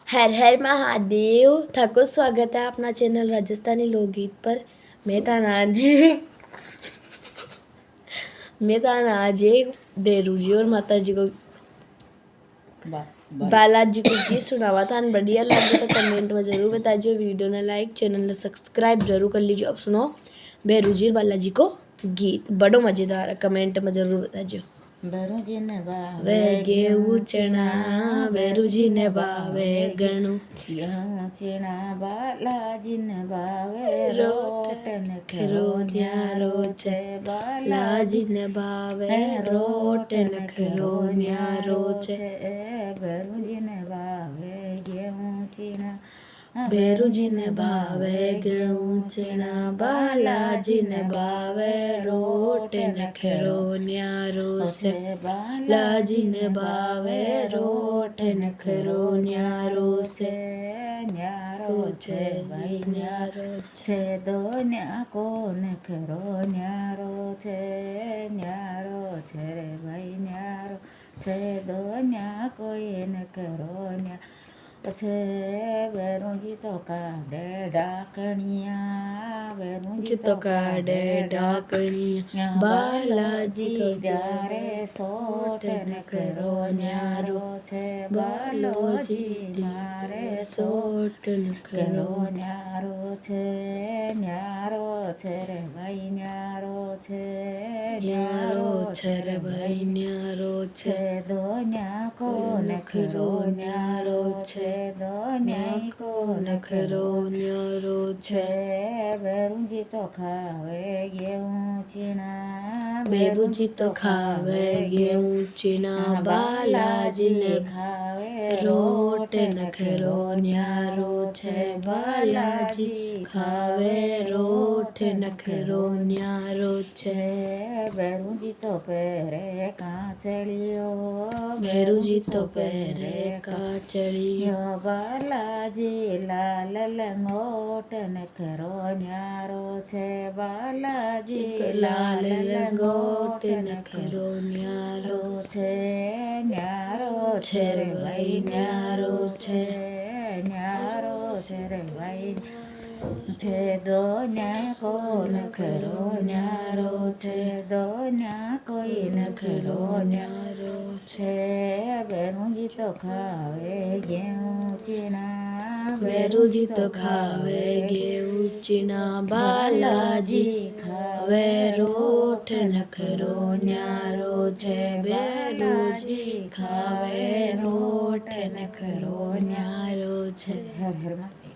हर हर महादेव ठाकुर स्वागत है अपना चैनल राजस्थानी लोकगीत पर। मैं ताना आज एक बेरू जी और माता जी को बालाजी को गीत सुनावा था। बढ़िया लगे तो कमेंट में जरूर बताइए, वीडियो ने लाइक, चैनल ने सब्सक्राइब जरूर कर लीजिए। अब सुनो बेरू जी और बालाजी को गीत, बड़ो मजेदार है, कमेंट में जरूर बताइए। बेरू जी ने वे गेहूं चना, बेरू जी ने बावे गणु, गेहूं चना बालाजी ने बावे रोट ने खरो न्यारो छे, बालाजी ने बावे रोट न खरो न्यारो छे। बेरू जी ने बावे गेहूं चना, बेरू जी ने भावे गेहूं चना, बालाजी ने भावे रोट न खरो न्यारो से, बालाजी ने भावे रोट न खरो न्यारो से। न्यारो छे भाई न्यारो छे, दो न्या को नखरो न्यारो छे, न्यारो छे रे भाई न्यारो छे, दो न्या कोई नखरो न्या छे। बेरू जी तो काढ़े डाकणिया, बेरू जी तो काढ़े डाकणिया, बालाजी जारे सोट नखरो न्यारो छे, बालोजी मारे सोट नखरो न्यारो छे। न्यारो छे रे भाई न्यारो छे, न्यारो छे रे भाई न्यारो छे, दो न्या को नखरो न्यारो छे, दो न्याय को नखरो न्यारो छे। बेरू जी तो खावे गेहूं चना, बेरू जी तो खावे गेहूं चना, बालाजी ने खावे रोट नखरो न्यारो छे, बालाजी खावे रोट नखरो न्यारो छे। बेरू जी तो पेरे काचलियो, बेरू जी तो पेरे काचलियो, बालाजी लाल लंगोट नखरो न्यारो छे, बालाजी लाल लंगोट नखरो न्यारो छे। न्यारो छे रे भाई न्यारो छे, न्यारो छे रे भाई छे, दो न्या को नखरो न्यारो छे, दो न्या कोई नखरो न्यारो छे। बेरू जी तो खावे गेहूं चना, बेरू जी तो खावे गेहूं चना, बालाजी खावे रोट नखरो न्यारो छे, बेरू जी खावे रोट नखरो न्यारो छे। हर हर महादेव।